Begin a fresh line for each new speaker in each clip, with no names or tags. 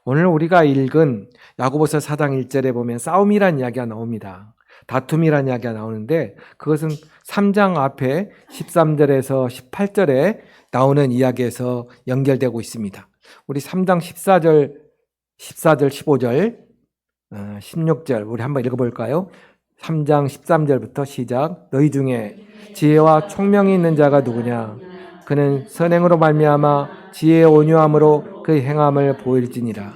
오늘 우리가 읽은 야고보서 4장 1절에 보면 싸움이란 이야기가 나옵니다. 다툼이란 이야기가 나오는데 그것은 3장 앞에 13절에서 18절에 나오는 이야기에서 연결되고 있습니다. 우리 3장 14절, 15절, 16절 우리 한번 읽어볼까요? 3장 13절부터 시작. 너희 중에 지혜와 총명이 있는 자가 누구냐? 그는 선행으로 말미암아 지혜의 온유함으로 그 행함을 보일지니라.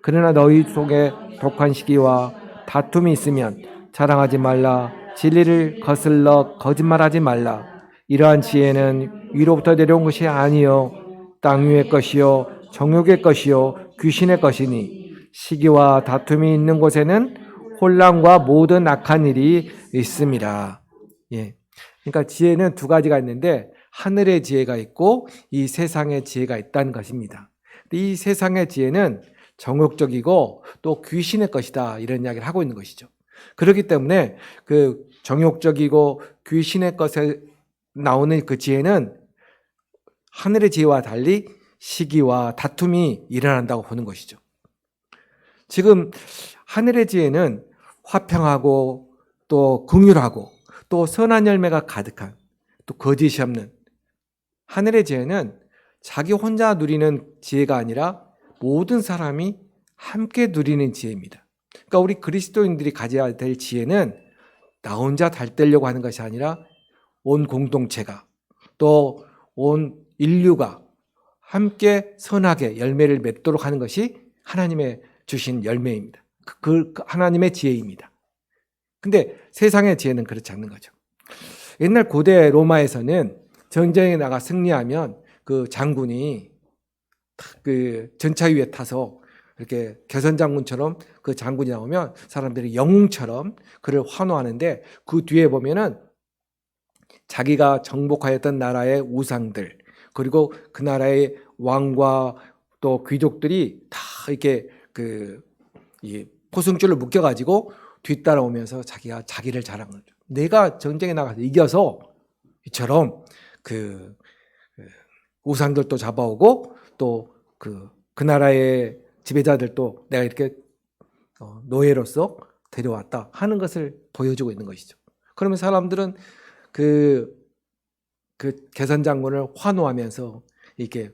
그러나 너희 속에 독한 시기와 다툼이 있으면 자랑하지 말라. 진리를 거슬러 거짓말하지 말라. 이러한 지혜는 위로부터 내려온 것이 아니요 땅 위의 것이요 정욕의 것이요 귀신의 것이니 시기와 다툼이 있는 곳에는 혼란과 모든 악한 일이 있습니다. 예. 그러니까 지혜는 두 가지가 있는데 하늘의 지혜가 있고 이 세상의 지혜가 있다는 것입니다. 이 세상의 지혜는 정욕적이고 또 귀신의 것이다 이런 이야기를 하고 있는 것이죠. 그렇기 때문에 그 정욕적이고 귀신의 것에 나오는 그 지혜는 하늘의 지혜와 달리 시기와 다툼이 일어난다고 보는 것이죠. 지금 하늘의 지혜는 화평하고 또 긍휼하고 또 선한 열매가 가득한 또 거짓이 없는 하늘의 지혜는 자기 혼자 누리는 지혜가 아니라 모든 사람이 함께 누리는 지혜입니다. 그러니까 우리 그리스도인들이 가져야 될 지혜는 나 혼자 달되려고 하는 것이 아니라 온 공동체가 또 온 인류가 함께 선하게 열매를 맺도록 하는 것이 하나님의 주신 열매입니다. 그 하나님의 지혜입니다. 근데 세상의 지혜는 그렇지 않는 거죠. 옛날 고대 로마에서는 전쟁에 나가 승리하면 그 장군이 그 전차 위에 타서 이렇게 개선장군처럼 그 장군이 나오면 사람들이 영웅처럼 그를 환호하는데 그 뒤에 보면은 자기가 정복하였던 나라의 우상들 그리고 그 나라의 왕과 또 귀족들이 다 이렇게 이 포승줄을 묶여가지고 뒤따라오면서 자기가 자기를 자랑을 하죠. 내가 전쟁에 나가서 이겨서 이처럼 그 우상들도 잡아오고 또 그 나라의 지배자들도 내가 이렇게 노예로서 데려왔다 하는 것을 보여주고 있는 것이죠. 그러면 사람들은 그 개선장군을 환호하면서 이렇게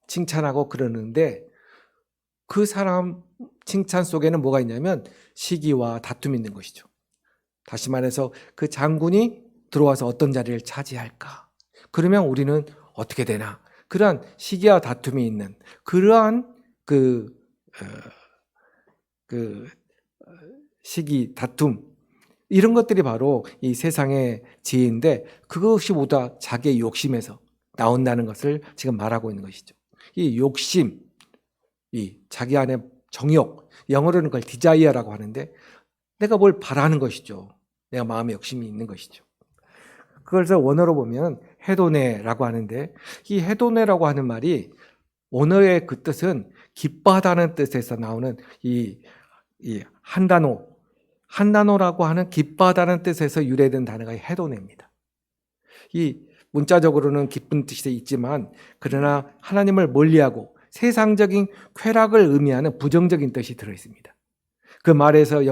칭찬하고 그러는데 그 사람 칭찬 속에는 뭐가 있냐면 시기와 다툼이 있는 것이죠. 다시 말해서 그 장군이 들어와서 어떤 자리를 차지할까? 그러면 우리는 어떻게 되나? 그러한 시기와 다툼이 있는 그러한 시기, 다툼 이런 것들이 바로 이 세상의 지혜인데 그것이 모두 다 자기의 욕심에서 나온다는 것을 지금 말하고 있는 것이죠. 이 욕심, 이 자기 안에 정욕, 영어로는 그걸 디자이어라고 하는데 내가 뭘 바라는 것이죠. 내가 마음에 욕심이 있는 것이죠. 그래서 원어로 보면 헤도네라고 하는데 이 헤도네라고 하는 말이 원어의 그 뜻은 기뻐하다는 뜻에서 나오는 이 한단어라고 하는 기뻐하다는 뜻에서 유래된 단어가 헤도네입니다. 이 문자적으로는 기쁜 뜻이 있지만 그러나 하나님을 멀리하고 세상적인 쾌락을 의미하는 부정적인 뜻이 들어있습니다. 그 말에서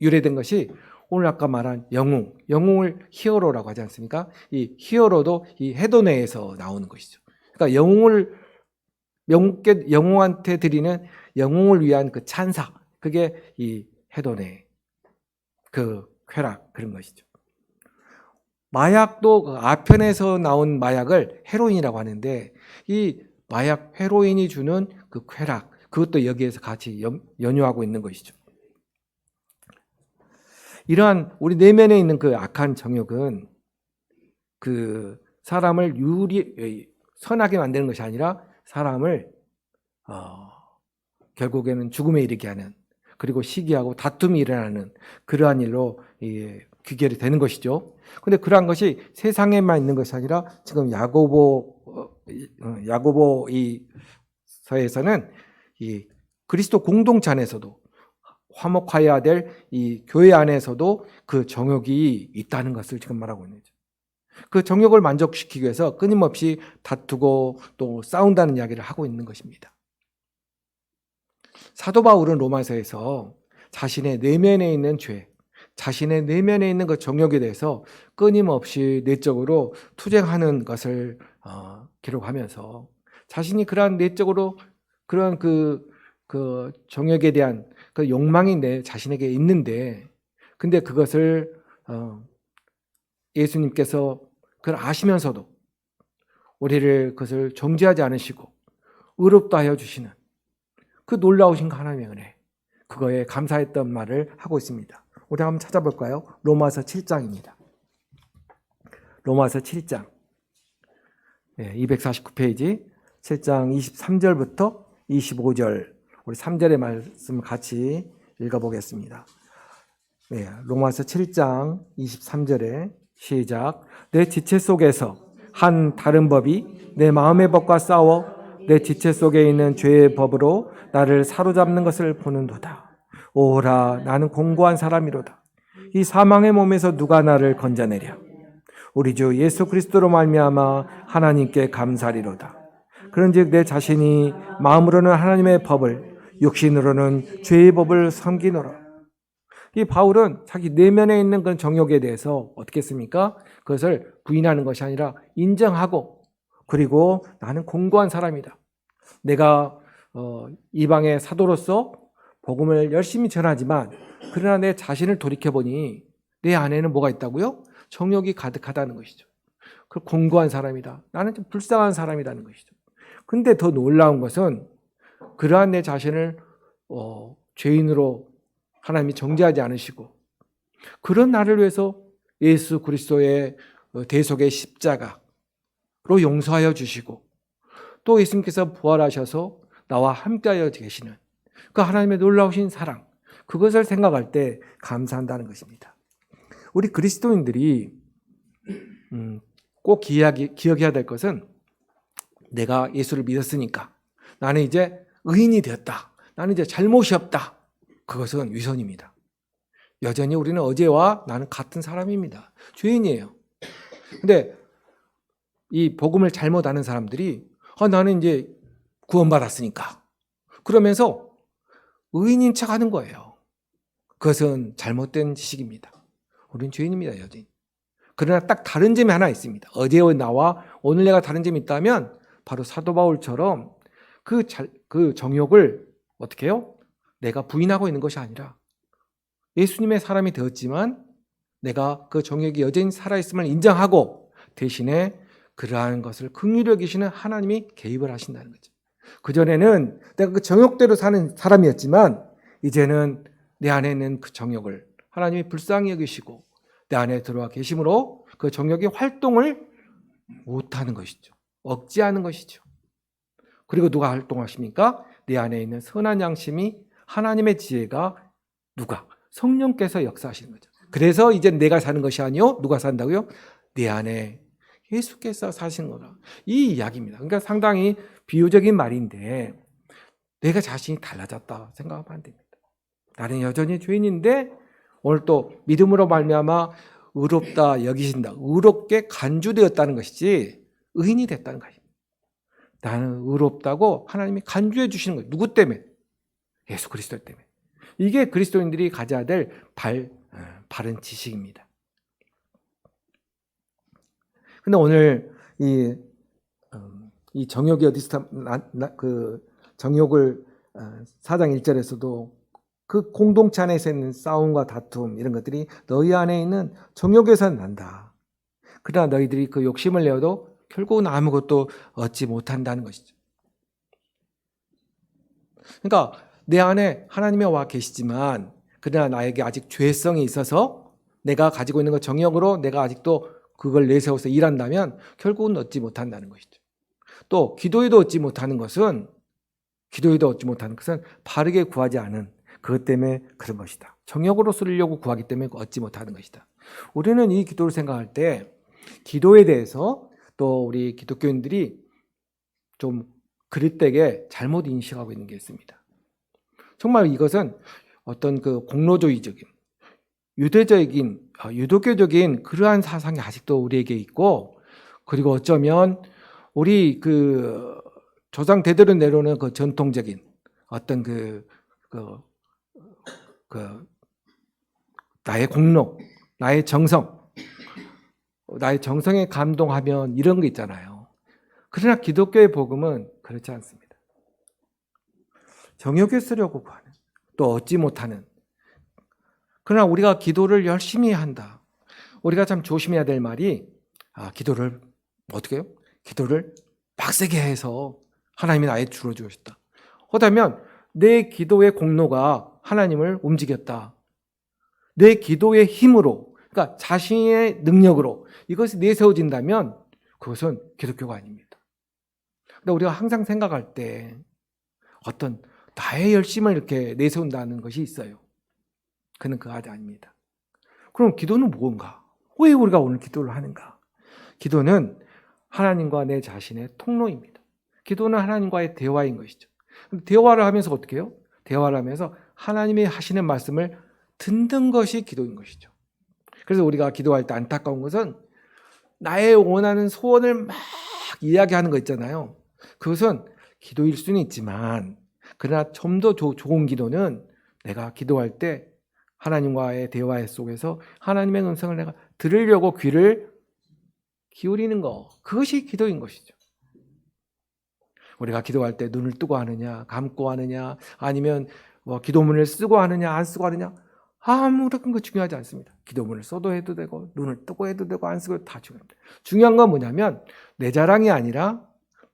유래된 것이 오늘 아까 말한 영웅을 히어로라고 하지 않습니까? 이 히어로도 이 헤도네에서 나오는 것이죠. 그러니까 영웅한테 드리는 영웅을 위한 그 찬사, 그게 이 헤도네, 그 쾌락 그런 것이죠. 마약도 그 아편에서 나온 마약을 헤로인이라고 하는데 이 마약 헤로인이 주는 그 쾌락, 그것도 여기에서 같이 연유하고 있는 것이죠. 이러한 우리 내면에 있는 그 악한 정욕은 그 사람을 선하게 만드는 것이 아니라 사람을 결국에는 죽음에 이르게 하는 그리고 시기하고 다툼이 일어나는 그러한 일로 귀결이 되는 것이죠. 그런데 그러한 것이 세상에만 있는 것이 아니라 지금 야고보 이 서에서는 이 그리스도 공동체 안에서도 화목하여야 될 이 교회 안에서도 그 정욕이 있다는 것을 지금 말하고 있는 거죠. 그 정욕을 만족시키기 위해서 끊임없이 다투고 또 싸운다는 이야기를 하고 있는 것입니다. 사도 바울은 로마서에서 자신의 내면에 있는 죄, 자신의 내면에 있는 그 정욕에 대해서 끊임없이 내적으로 투쟁하는 것을 기록하면서 자신이 그러한 내적으로 그런 그 정욕에 대한 그 욕망이 내 자신에게 있는데, 근데 그것을 예수님께서 그걸 아시면서도 우리를 그것을 정죄하지 않으시고 의롭다 하여 주시는 그 놀라우신 하나님의 은혜, 그거에 감사했던 말을 하고 있습니다. 우리 한번 찾아볼까요? 로마서 7장입니다. 로마서 7장 249페이지 7장 23절부터 25절 우리 3절의 말씀 같이 읽어보겠습니다. 로마서 7장 23절에 시작. 내 지체 속에서 한 다른 법이 내 마음의 법과 싸워 내 지체 속에 있는 죄의 법으로 나를 사로잡는 것을 보는도다. 오라, 나는 공고한 사람이로다. 이 사망의 몸에서 누가 나를 건져내랴. 우리 주 예수 그리스도로 말미암아 하나님께 감사리로다. 그런즉 내 자신이 마음으로는 하나님의 법을, 육신으로는 죄의 법을 섬기노라. 이 바울은 자기 내면에 있는 그런 정욕에 대해서 어떻게 했습니까? 그것을 부인하는 것이 아니라 인정하고, 그리고 나는 공고한 사람이다. 내가 이방의 사도로서 복음을 열심히 전하지만 그러나 내 자신을 돌이켜보니 내 안에는 뭐가 있다고요? 정욕이 가득하다는 것이죠. 그 공고한 사람이다. 나는 좀 불쌍한 사람이라는 것이죠. 근데 더 놀라운 것은 그러한 내 자신을 죄인으로 하나님이 정죄하지 않으시고 그런 나를 위해서 예수 그리스도의 대속의 십자가로 용서하여 주시고 또 예수님께서 부활하셔서 나와 함께하여 계시는 그 하나님의 놀라우신 사랑, 그것을 생각할 때 감사한다는 것입니다. 우리 그리스도인들이 꼭 기억해야 될 것은 내가 예수를 믿었으니까 나는 이제 의인이 되었다. 나는 이제 잘못이 없다. 그것은 위선입니다. 여전히 우리는 어제와 나는 같은 사람입니다. 죄인이에요. 근데 이 복음을 잘못 아는 사람들이 나는 이제 구원받았으니까 그러면서 의인인 척 하는 거예요. 그것은 잘못된 지식입니다. 우리는 죄인입니다, 여전히. 그러나 딱 다른 점이 하나 있습니다. 어제의 나와 오늘 내가 다른 점이 있다면 바로 사도 바울처럼 그 정욕을 어떻게 해요? 내가 부인하고 있는 것이 아니라 예수님의 사람이 되었지만 내가 그 정욕이 여전히 살아있음을 인정하고 대신에 그러한 것을 긍휼히 여기시는 하나님이 개입을 하신다는 거죠. 그전에는 내가 그 정욕대로 사는 사람이었지만 이제는 내 안에 있는 그 정욕을 하나님이 불쌍히 여기시고 내 안에 들어와 계심으로 그 정욕의 활동을 못하는 것이죠. 억제하는 것이죠. 그리고 누가 활동하십니까? 내 안에 있는 선한 양심이 하나님의 지혜가 누가? 성령께서 역사하시는 거죠. 그래서 이제 내가 사는 것이 아니요. 누가 산다고요? 내 안에 예수께서 사신 거다. 이 이야기입니다. 그러니까 상당히 비유적인 말인데 내가 자신이 달라졌다 생각하면 안 됩니다. 나는 여전히 죄인인데 오늘 또 믿음으로 말미암아 의롭다 여기신다. 의롭게 간주되었다는 것이지 의인이 됐다는 것입니다. 나는 의롭다고 하나님이 간주해 주시는 거예요. 누구 때문에? 예수 그리스도 때문에. 이게 그리스도인들이 가져야 될 바른 지식입니다. 근데 오늘 이 정욕이 어디서 그 정욕을 4장 1절에서도 그 공동체 안에서 있는 싸움과 다툼 이런 것들이 너희 안에 있는 정욕에서 난다. 그러나 너희들이 그 욕심을 내어도 결국은 아무것도 얻지 못한다는 것이죠. 그러니까 내 안에 하나님이 와 계시지만 그러나 나에게 아직 죄성이 있어서 내가 가지고 있는 그 정욕으로 내가 아직도 그걸 내세워서 일한다면 결국은 얻지 못한다는 것이죠. 또 기도에도 얻지 못하는 것은 바르게 구하지 않은 그것 때문에 그런 것이다. 정욕으로 쓰려고 구하기 때문에 얻지 못하는 것이다. 우리는 이 기도를 생각할 때 기도에 대해서 또 우리 기독교인들이 좀 그릇되게 잘못 인식하고 있는 게 있습니다. 정말 이것은 어떤 그 공로주의적인 유도교적인 그러한 사상이 아직도 우리에게 있고, 그리고 어쩌면 우리 그 조상 대대로 내려오는 그 전통적인 어떤 나의 공로, 나의 정성에 감동하면 이런 거 있잖아요. 그러나 기독교의 복음은 그렇지 않습니다. 정욕에 쓰려고 하는, 또 얻지 못하는. 그러나 우리가 기도를 열심히 한다. 우리가 참 조심해야 될 말이, 기도를 어떻게 해요? 기도를 빡세게 해서 하나님이 나의 주로 주셨다. 그렇다면 내 기도의 공로가 하나님을 움직였다. 내 기도의 힘으로, 그러니까 자신의 능력으로 이것이 내세워진다면 그것은 기독교가 아닙니다. 근데 우리가 항상 생각할 때 어떤 나의 열심을 이렇게 내세운다는 것이 있어요. 그는 그가 아닙니다. 그럼 기도는 뭔가? 왜 우리가 오늘 기도를 하는가? 기도는 하나님과 내 자신의 통로입니다. 기도는 하나님과의 대화인 것이죠. 대화를 하면서 어떻게 해요? 대화를 하면서 하나님이 하시는 말씀을 듣는 것이 기도인 것이죠. 그래서 우리가 기도할 때 안타까운 것은 나의 원하는 소원을 막 이야기하는 거 있잖아요. 그것은 기도일 수는 있지만, 그러나 좀 더 좋은 기도는 내가 기도할 때 하나님과의 대화 속에서 하나님의 음성을 내가 들으려고 귀를 기울이는 거, 그것이 기도인 것이죠. 우리가 기도할 때 눈을 뜨고 하느냐, 감고 하느냐, 아니면 기도문을 쓰고 하느냐, 안 쓰고 하느냐, 아무런 거 중요하지 않습니다. 기도문을 써도 해도 되고, 눈을 뜨고 해도 되고, 안 쓰고 해도 다 중요합니다. 중요한 건 뭐냐면 내 자랑이 아니라,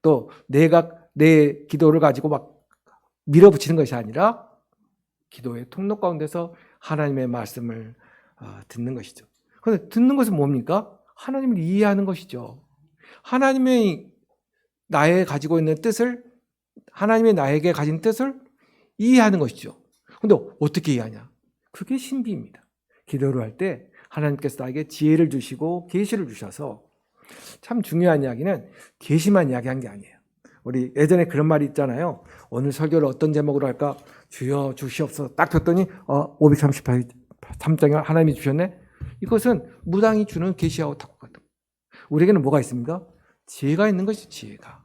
또 내가 내 기도를 가지고 막 밀어붙이는 것이 아니라 기도의 통로 가운데서 하나님의 말씀을 듣는 것이죠. 그런데 듣는 것은 뭡니까? 하나님을 이해하는 것이죠. 하나님의 나의 가지고 있는 뜻을, 하나님의 나에게 가진 뜻을 이해하는 것이죠. 그런데 어떻게 이해하냐? 그게 신비입니다. 기도를 할 때 하나님께서 나에게 지혜를 주시고 계시를 주셔서, 참 중요한 이야기는 계시만 이야기한 게 아니에요. 우리 예전에 그런 말이 있잖아요. 오늘 설교를 어떤 제목으로 할까? 주여 주시옵소서. 딱 줬더니 538장을 하나님이 주셨네. 이것은 무당이 주는 계시하고 똑같아요. 우리에게는 뭐가 있습니까? 지혜가 있는 것이 지혜가.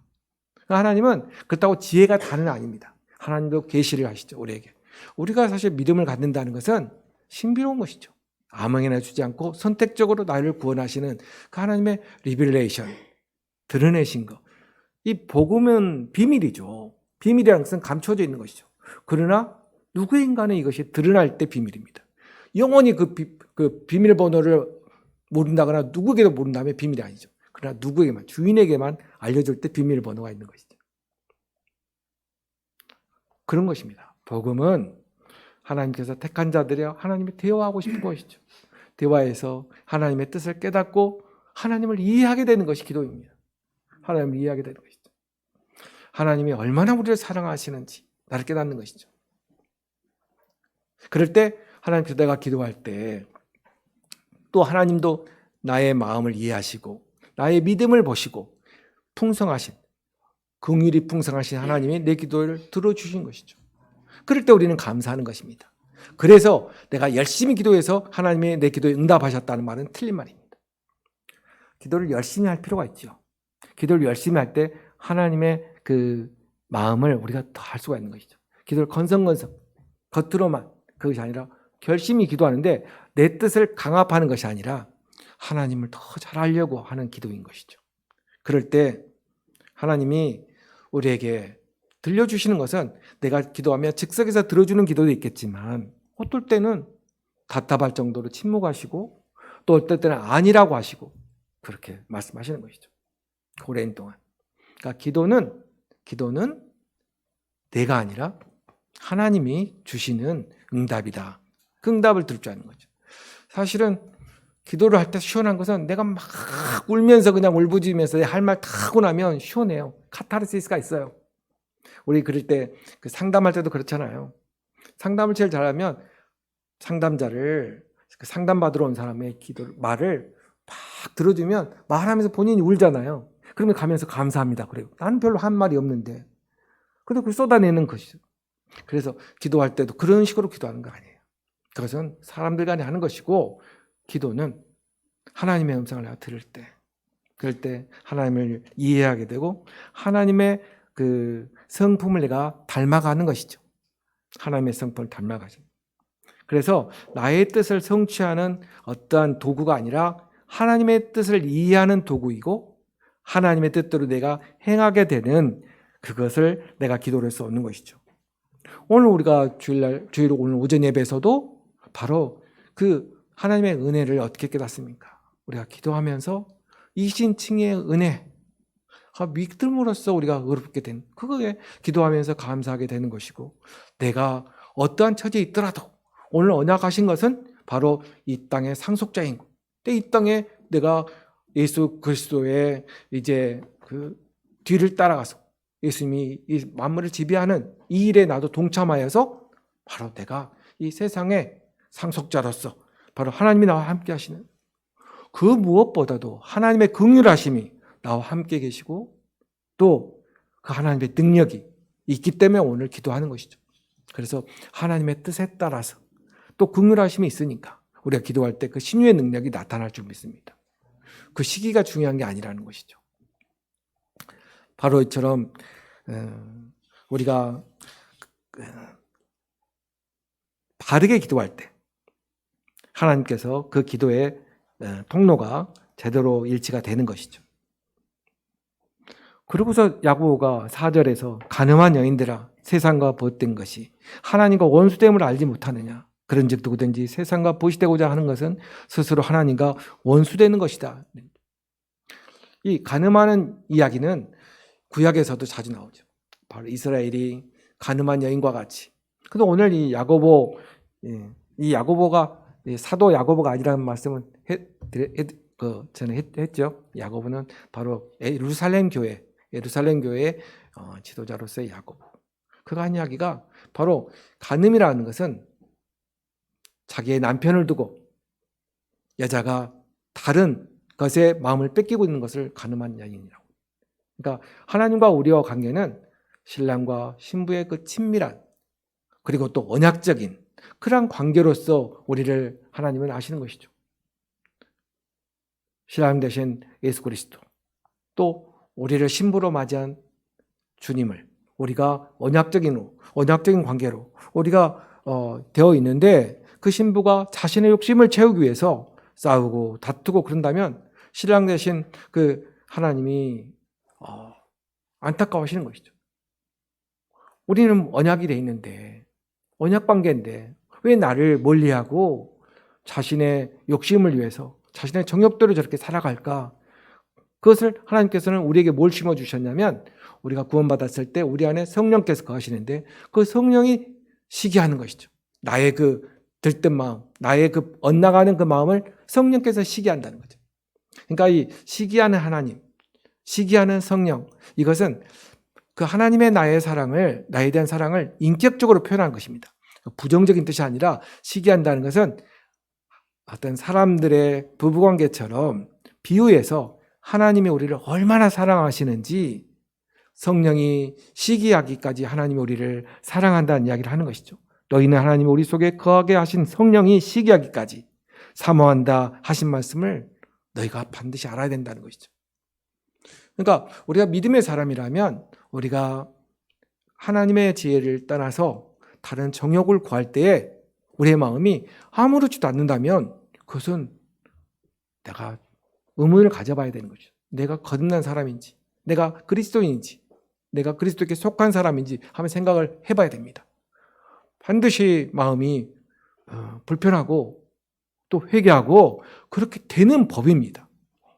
하나님은 그렇다고 지혜가 다는 아닙니다. 하나님도 계시를 하시죠, 우리에게. 우리가 사실 믿음을 갖는다는 것은 신비로운 것이죠. 아무에게나 주지 않고 선택적으로 나를 구원하시는 그 하나님의 리빌레이션, 드러내신 것. 이 복음은 비밀이죠. 비밀이라는 것은 감춰져 있는 것이죠. 그러나 누구인가는 이것이 드러날 때 비밀입니다. 영원히 그 비밀번호를 모른다거나 누구에게도 모른다면 비밀이 아니죠. 그러나 누구에게만, 주인에게만 알려줄 때 비밀번호가 있는 것이죠. 그런 것입니다. 복음은 하나님께서 택한 자들이 하나님이 대화하고 싶은 것이죠. 대화에서 하나님의 뜻을 깨닫고 하나님을 이해하게 되는 것이 기도입니다. 하나님을 이해하게 되는 것이죠. 하나님이 얼마나 우리를 사랑하시는지 나를 깨닫는 것이죠. 그럴 때 하나님께서 내가 기도할 때 또 하나님도 나의 마음을 이해하시고 나의 믿음을 보시고 풍성하신, 긍휼이 풍성하신 하나님이 내 기도를 들어주신 것이죠. 그럴 때 우리는 감사하는 것입니다. 그래서 내가 열심히 기도해서 하나님이 내 기도에 응답하셨다는 말은 틀린 말입니다. 기도를 열심히 할 필요가 있죠. 기도를 열심히 할 때 하나님의 그 마음을 우리가 더 할 수가 있는 것이죠. 기도를 건성건성, 겉으로만, 그것이 아니라 열심히 기도하는데 내 뜻을 강압하는 것이 아니라 하나님을 더 잘 알려고 하는 기도인 것이죠. 그럴 때 하나님이 우리에게 들려주시는 것은 내가 기도하면 즉석에서 들어주는 기도도 있겠지만 어떨 때는 답답할 정도로 침묵하시고 또 어떨 때는 아니라고 하시고 그렇게 말씀하시는 것이죠. 오랜 동안. 그러니까 기도는 내가 아니라 하나님이 주시는 응답이다. 그 응답을 들을 줄 아는 거죠. 사실은 기도를 할 때 시원한 것은 내가 막 울면서 그냥 울부짖으면서 할 말 다 하고 나면 시원해요. 카타르시스가 있어요. 우리 그럴 때 그 상담할 때도 그렇잖아요. 상담을 제일 잘하면 상담자를 그 상담받으러 온 사람의 말을 막 들어주면 말하면서 본인이 울잖아요. 그러면 가면서 감사합니다. 그래요. 나는 별로 한 말이 없는데. 근데 그걸 쏟아내는 것이죠. 그래서 기도할 때도 그런 식으로 기도하는 거 아니에요. 그것은 사람들 간에 하는 것이고 기도는 하나님의 음성을 내가 들을 때, 그럴 때 하나님을 이해하게 되고 하나님의 그 성품을 내가 닮아가는 것이죠. 하나님의 성품을 닮아가죠. 그래서 나의 뜻을 성취하는 어떠한 도구가 아니라 하나님의 뜻을 이해하는 도구이고 하나님의 뜻대로 내가 행하게 되는 그것을 내가 기도로 해서 얻는 것이죠. 오늘 우리가 주일 오늘 오전 예배에서도 바로 그 하나님의 은혜를 어떻게 깨닫습니까? 우리가 기도하면서 이신칭의 은혜, 믿음으로써 우리가 의롭게 된 그거에 기도하면서 감사하게 되는 것이고 내가 어떠한 처지에 있더라도 오늘 언약하신 것은 바로 이 땅의 상속자인 것. 이 땅에 내가 예수 그리스도의 이제 그 뒤를 따라가서 예수님이 이 만물을 지배하는 이 일에 나도 동참하여서 바로 내가 이 세상의 상속자로서 바로 하나님이 나와 함께 하시는 그 무엇보다도 하나님의 긍휼하심이 나와 함께 계시고 또 그 하나님의 능력이 있기 때문에 오늘 기도하는 것이죠. 그래서 하나님의 뜻에 따라서 또 긍휼하심이 있으니까 우리가 기도할 때 그 신유의 능력이 나타날 줄 믿습니다. 그 시기가 중요한 게 아니라는 것이죠. 바로 이처럼 우리가 바르게 기도할 때 하나님께서 그 기도의 통로가 제대로 일치가 되는 것이죠. 그러고서 야고보가 4절에서 가늠한 여인들아 세상과 벗된 것이 하나님과 원수됨을 알지 못하느냐. 그런즉 누구든지 세상과 보시되고자 하는 것은 스스로 하나님과 원수되는 것이다. 이 가늠하는 이야기는 구약에서도 자주 나오죠. 바로 이스라엘이 가늠한 여인과 같이. 근데 오늘 이 야고보가 사도 야고보가 아니라는 말씀은 저는 했죠. 야고보는 바로 예루살렘 교회의 지도자로서의 야고보. 그가 한 이야기가 바로 간음이라는 것은 자기의 남편을 두고 여자가 다른 것에 마음을 뺏기고 있는 것을 간음한 여인이라고. 그러니까 하나님과 우리와 관계는 신랑과 신부의 그 친밀한 그리고 또 언약적인 그런 관계로서 우리를 하나님은 아시는 것이죠. 신랑 되신 예수 그리스도 또 우리를 신부로 맞이한 주님을 우리가 언약적인 관계로 우리가 되어 있는데 그 신부가 자신의 욕심을 채우기 위해서 싸우고 다투고 그런다면 신랑 되신 그 하나님이 안타까워하시는 것이죠. 우리는 언약이 돼 있는데 언약 관계인데 왜 나를 멀리하고 자신의 욕심을 위해서 자신의 정욕대로 저렇게 살아갈까? 그것을 하나님께서는 우리에게 뭘 심어주셨냐면 우리가 구원받았을 때 우리 안에 성령께서 거하시는데 그 성령이 시기하는 것이죠. 나의 그 들뜬 마음, 나의 그 엇나가는 그 마음을 성령께서 시기한다는 거죠. 그러니까 이 시기하는 하나님, 시기하는 성령, 이것은 그 하나님의 나에 대한 사랑을 인격적으로 표현한 것입니다. 부정적인 뜻이 아니라 시기한다는 것은 어떤 사람들의 부부관계처럼 비유해서 하나님이 우리를 얼마나 사랑하시는지 성령이 시기하기까지 하나님이 우리를 사랑한다는 이야기를 하는 것이죠. 너희는 하나님이 우리 속에 거하게 하신 성령이 시기하기까지 사모한다 하신 말씀을 너희가 반드시 알아야 된다는 것이죠. 그러니까 우리가 믿음의 사람이라면 우리가 하나님의 지혜를 떠나서 다른 정욕을 구할 때에 우리의 마음이 아무렇지도 않는다면 그것은 내가 의문을 가져봐야 되는 거죠. 내가 거듭난 사람인지, 내가 그리스도인인지, 내가 그리스도께 속한 사람인지 한번 생각을 해봐야 됩니다. 반드시 마음이 불편하고 또 회개하고 그렇게 되는 법입니다.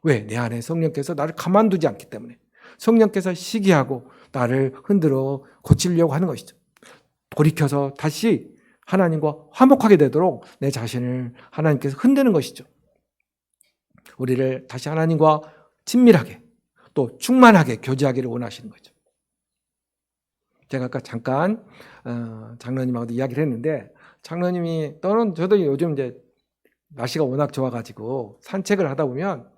왜? 내 안에 성령께서 나를 가만두지 않기 때문에 성령께서 시기하고 나를 흔들어 고치려고 하는 것이죠. 돌이켜서 다시 하나님과 화목하게 되도록 내 자신을 하나님께서 흔드는 것이죠. 우리를 다시 하나님과 친밀하게 또 충만하게 교제하기를 원하시는 거죠. 제가 아까 잠깐 장로님하고도 이야기를 했는데 장로님이 저도 요즘 이제 날씨가 워낙 좋아가지고 산책을 하다 보면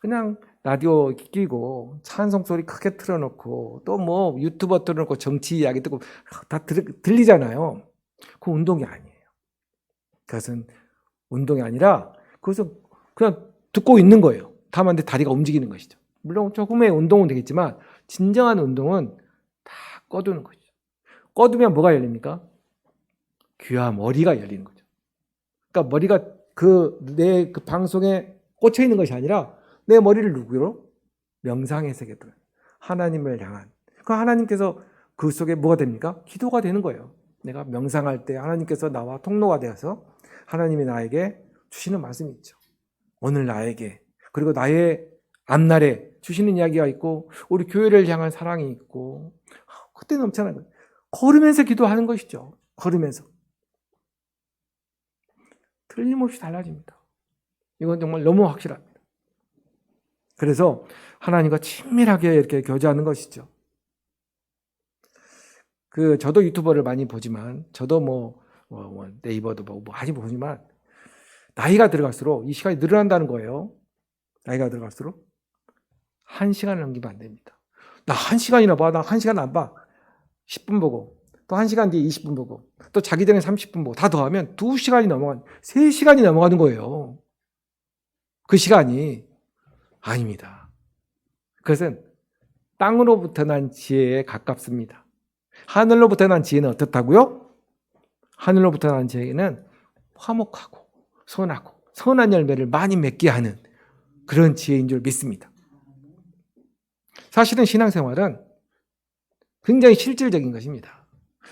그냥 라디오 끼고 찬송 소리 크게 틀어놓고 또 뭐 유튜버 틀어놓고 정치 이야기 듣고 다 들리잖아요. 그 운동이 아니에요. 그것은 운동이 아니라 그것은 그냥 듣고 있는 거예요. 다만 내 다리가 움직이는 것이죠. 물론 조금의 운동은 되겠지만 진정한 운동은 다 꺼두는 거죠. 꺼두면 뭐가 열립니까? 귀와 머리가 열리는 거죠. 그러니까 머리가 내 방송에 꽂혀 있는 것이 아니라 내 머리를 누구로? 명상의 세계로 하나님을 향한. 그 하나님께서 그 속에 뭐가 됩니까? 기도가 되는 거예요. 내가 명상할 때 하나님께서 나와 통로가 되어서 하나님이 나에게 주시는 말씀이 있죠. 오늘 나에게, 그리고 나의 앞날에 주시는 이야기가 있고, 우리 교회를 향한 사랑이 있고, 그때 넘쳐나는 거예요. 걸으면서 기도하는 것이죠. 걸으면서. 틀림없이 달라집니다. 이건 정말 너무 확실합니다. 그래서 하나님과 친밀하게 이렇게 교제하는 것이죠. 저도 유튜버를 많이 보지만, 저도 네이버도 보고 많이 보지만, 나이가 들어갈수록 이 시간이 늘어난다는 거예요. 나이가 들어갈수록 1시간을 넘기면 안 됩니다. 나 1시간이나 봐. 나 1시간 안 봐. 10분 보고, 또 1시간 뒤에 20분 보고, 또 자기 전에 30분 보고, 다 더하면 2시간이 넘어간, 3시간이 넘어가는 거예요. 그 시간이 아닙니다. 그것은 땅으로부터 난 지혜에 가깝습니다. 하늘로부터 난 지혜는 어떻다고요? 하늘로부터 난 지혜는 화목하고 선하고 선한 열매를 많이 맺게 하는 그런 지혜인 줄 믿습니다. 사실은 신앙생활은 굉장히 실질적인 것입니다.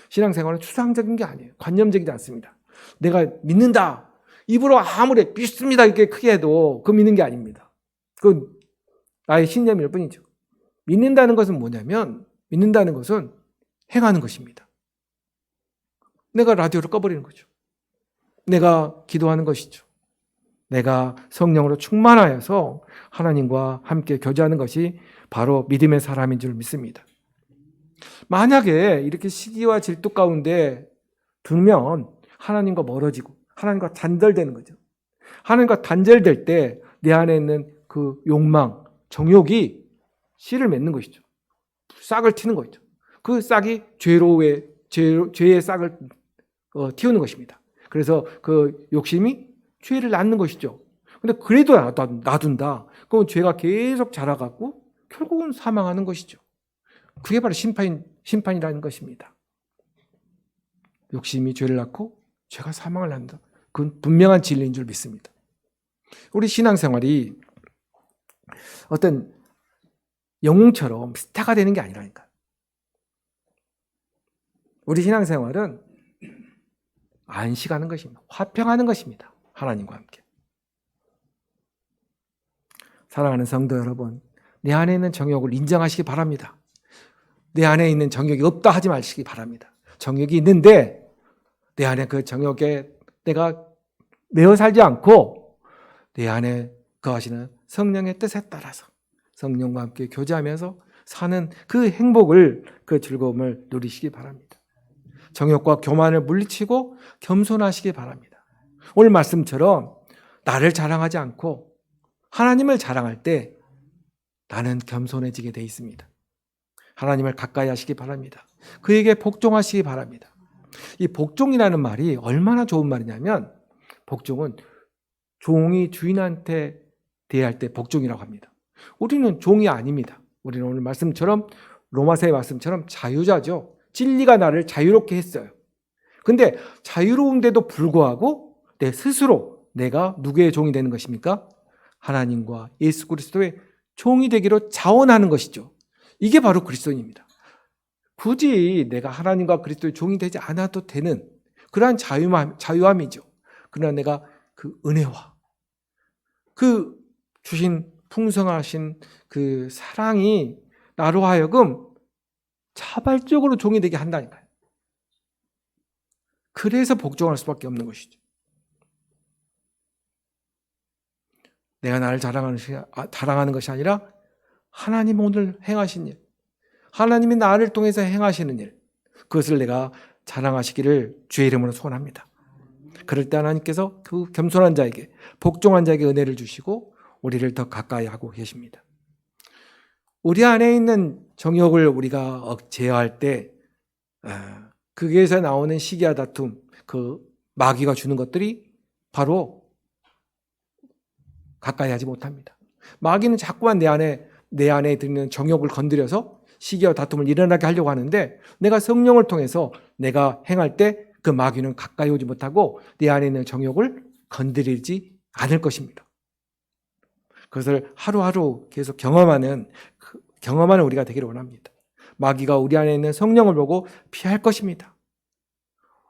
신앙생활은 추상적인 게 아니에요. 관념적이지 않습니다. 내가 믿는다. 입으로 아무리 믿습니다 이렇게 크게 해도 그 믿는 게 아닙니다. 그 나의 신념일 뿐이죠. 믿는다는 것은 뭐냐면, 믿는다는 것은 행하는 것입니다. 내가 라디오를 꺼버리는 거죠. 내가 기도하는 것이죠. 내가 성령으로 충만하여서 하나님과 함께 교제하는 것이 바로 믿음의 사람인 줄 믿습니다. 만약에 이렇게 시기와 질투 가운데 두면 하나님과 멀어지고 하나님과 단절되는 거죠. 하나님과 단절될 때 내 안에 있는 그 욕망, 정욕이 씨를 맺는 것이죠. 싹을 틔는 것이죠. 그 싹이 죄의 싹을 틔우는 것입니다. 그래서 그 욕심이 죄를 낳는 것이죠. 근데 그래도 놔둔다. 그럼 죄가 계속 자라갖고 결국은 사망하는 것이죠. 그게 바로 심판이라는 것입니다. 욕심이 죄를 낳고 죄가 사망을 낳는다. 그건 분명한 진리인 줄 믿습니다. 우리 신앙생활이 어떤 영웅처럼 스타가 되는 게 아니라니까. 우리 신앙생활은 안식하는 것입니다. 화평하는 것입니다. 하나님과 함께. 사랑하는 성도 여러분, 내 안에 있는 정욕을 인정하시기 바랍니다. 내 안에 있는 정욕이 없다 하지 마시기 바랍니다. 정욕이 있는데 내 안에 그 정욕에 내가 매어 살지 않고 내 안에 거하시는 성령의 뜻에 따라서 성령과 함께 교제하면서 사는 그 행복을, 그 즐거움을 누리시기 바랍니다. 정욕과 교만을 물리치고 겸손하시기 바랍니다. 오늘 말씀처럼 나를 자랑하지 않고 하나님을 자랑할 때 나는 겸손해지게 돼 있습니다. 하나님을 가까이 하시기 바랍니다. 그에게 복종하시기 바랍니다. 이 복종이라는 말이 얼마나 좋은 말이냐면, 복종은 종이 주인한테 대할 때 복종이라고 합니다. 우리는 종이 아닙니다. 우리는 오늘 말씀처럼, 로마서의 말씀처럼 자유자죠. 진리가 나를 자유롭게 했어요. 근데 자유로운데도 불구하고 내 스스로 내가 누구의 종이 되는 것입니까? 하나님과 예수 그리스도의 종이 되기로 자원하는 것이죠. 이게 바로 그리스도인입니다. 굳이 내가 하나님과 그리스도의 종이 되지 않아도 되는 그러한 자유함이죠. 그러나 내가 그 은혜와 그 주신 풍성하신 그 사랑이 나로 하여금 자발적으로 종이 되게 한다니까요. 그래서 복종할 수밖에 없는 것이죠. 내가 나를 자랑하는 것이 아니라 하나님 오늘 행하신 일, 하나님이 나를 통해서 행하시는 일, 그것을 내가 자랑하시기를 주의 이름으로 소원합니다. 그럴 때 하나님께서 그 겸손한 자에게, 복종한 자에게 은혜를 주시고 우리를 더 가까이 하고 계십니다. 우리 안에 있는 정욕을 우리가 제어할 때 거기에서 나오는 시기와 다툼, 그 마귀가 주는 것들이 바로 가까이 하지 못합니다. 마귀는 자꾸만 내 안에 들는 정욕을 건드려서 시기와 다툼을 일어나게 하려고 하는데 내가 성령을 통해서 내가 행할 때 그 마귀는 가까이 오지 못하고 내 안에 있는 정욕을 건드리지 않을 것입니다. 그것을 하루하루 계속 경험하는 우리가 되기를 원합니다. 마귀가 우리 안에 있는 성령을 보고 피할 것입니다.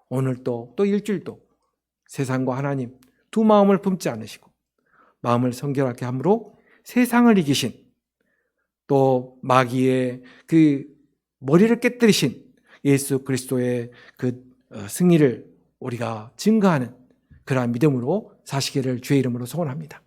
오늘도 또 일주일도 세상과 하나님 두 마음을 품지 않으시고 마음을 성결하게 함으로 세상을 이기신, 또 마귀의 그 머리를 깨뜨리신 예수 그리스도의 그 승리를 우리가 증거하는 그러한 믿음으로 사시기를 주의 이름으로 소원합니다.